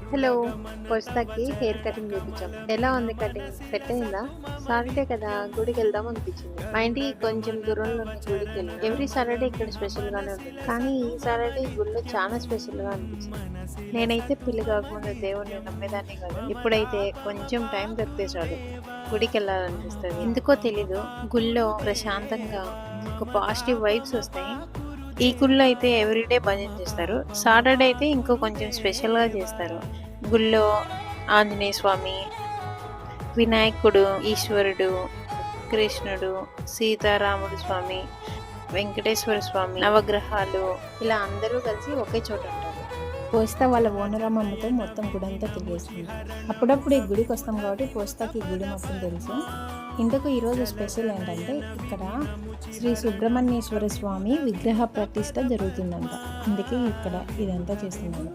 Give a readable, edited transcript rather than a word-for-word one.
Hello! పొస్తాకి hair cutting చేపించాం. ఎలా ఉంది కటింగ్? సెట్ అయిందా? సాటర్‌డే కదా గుడికెళ్దాం అనిపించింది. మా ఇంటికి కొంచెం దూరంలో ఉన్న గుడికెళ్ళాం. ఎవ్రీ సాటర్‌డే ఇక్కడ స్పెషల్‌గానే ఉంటుంది. కానీ ఈ సాటర్‌డే గుడిలో చాలా స్పెషల్‌గా అనిపించింది. నేనైతే పెళ్లి కాకముందు దేవుడిని నమ్మేదాన్ని కాదు. ఇప్పుడైతే కొంచెం టైం దొరికితే చాలు గుడికెళ్ళాలనిపిస్తది. ఎందుకో తెలీదు గుడిలో ప్రశాంతంగా ఒక పాజిటివ్ వైబ్స్ వస్తాయి. ఈ గుడిలో అయితే ఎవ్రీడే భజన చేస్తారు. సాటర్‌డే అయితే ఇంకో కొంచెం స్పెషల్‌గా చేస్తారు. గుడిలో ఆంజనేయ స్వామి, వినాయకుడు, ఈశ్వరుడు, కృష్ణుడు, సీతారాముడు స్వామి, వెంకటేశ్వర స్వామి, నవగ్రహాలు ఇలా అందరూ కలిసి ఒకే చోట ఉంటారు. పోస్తా వాళ్ళ ఓనరమ్మమ్మతో మొత్తం గుడంతా తిరిగేసింది. అప్పుడప్పుడు ఈ గుడికి వస్తాం కాబట్టి పోస్తాకి ఈ గుడి మొత్తం తెలుసు. ఇందుకు ఈరోజు స్పెషల్ ఏంటంటే ఇక్కడ శ్రీ సుబ్రహ్మణ్యేశ్వర స్వామి విగ్రహ ప్రతిష్ట జరుగుతుందంట. అందుకే ఇక్కడ ఇదంతా చేస్తున్నాను.